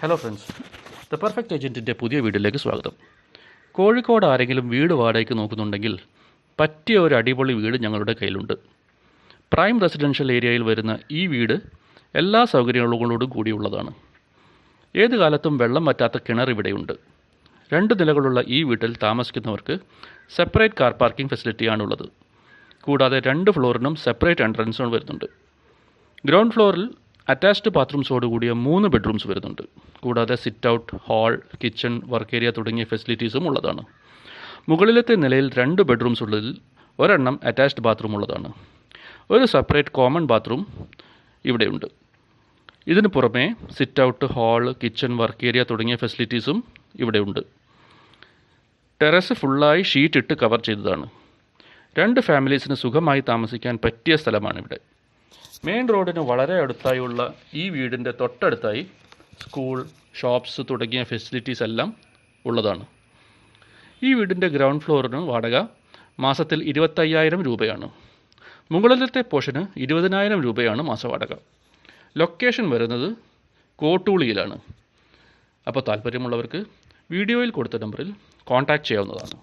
Hello friends, the perfect ഏജൻറ്റിൻ്റെ പുതിയ വീഡിയോയിലേക്ക് സ്വാഗതം. കോഴിക്കോട് ആരെങ്കിലും വീട് വാടകയ്ക്ക് നോക്കുന്നുണ്ടെങ്കിൽ പറ്റിയ ഒരു അടിപൊളി വീട് ഞങ്ങളുടെ കയ്യിലുണ്ട്. പ്രൈം റെസിഡൻഷ്യൽ ഏരിയയിൽ വരുന്ന ഈ വീട് എല്ലാ സൗകര്യങ്ങളോടും കൂടിയുള്ളതാണ്. ഏത് കാലത്തും വെള്ളം വറ്റാത്ത കിണർ ഇവിടെയുണ്ട്. 2 നിലകളുള്ള ഈ വീട്ടിൽ താമസിക്കുന്നവർക്ക് സെപ്പറേറ്റ് കാർ പാർക്കിംഗ് ഫെസിലിറ്റിയാണുള്ളത്. കൂടാതെ 2 ഫ്ലോറിനും സെപ്പറേറ്റ് എൻട്രൻസുകൾ വരുന്നുണ്ട്. ഗ്രൗണ്ട് ഫ്ലോറിൽ അറ്റാച്ച്ഡ് ബാത്റൂംസോടുകൂടിയ 3 ബെഡ്റൂംസ് വരുന്നുണ്ട്. കൂടാതെ sit out, hall, kitchen, work area തുടങ്ങിയ ഫെസിലിറ്റീസും ഉള്ളതാണ്. മുകളിലത്തെ നിലയിൽ 2 ബെഡ്റൂംസ് ഉള്ളതിൽ ഒരെണ്ണം അറ്റാച്ച്ഡ് ബാത്റൂം ഉള്ളതാണ്. ഒരു സെപ്പറേറ്റ് കോമൺ ബാത്റൂം ഇവിടെയുണ്ട്. ഇതിന് പുറമെ sit out, hall, kitchen, work area തുടങ്ങിയ ഫെസിലിറ്റീസും ഇവിടെയുണ്ട്. ടെറസ് ഫുള്ളായി ഷീറ്റ് ഇട്ട് കവർ ചെയ്തതാണ്. 2 ഫാമിലീസിന് സുഖമായി താമസിക്കാൻ പറ്റിയ സ്ഥലമാണിവിടെ. മെയിൻ റോഡിന് വളരെ അടുത്തായുള്ള ഈ വീടിൻ്റെ തൊട്ടടുത്തായി സ്കൂൾ, ഷോപ്സ് തുടങ്ങിയ ഫെസിലിറ്റീസ് എല്ലാം ഉള്ളതാണ്. ഈ വീടിൻ്റെ ഗ്രൗണ്ട് ഫ്ലോറിന് വാടക മാസത്തിൽ 25,000 രൂപയാണ്. മുകളിലത്തെ പോർഷന് 20,000 രൂപയാണ് മാസവാടക. ലൊക്കേഷൻ വരുന്നത് കോട്ടൂളിയിലാണ്. അപ്പോൾ താല്പര്യമുള്ളവർക്ക് വീഡിയോയിൽ കൊടുത്ത നമ്പറിൽ കോൺടാക്റ്റ് ചെയ്യാവുന്നതാണ്.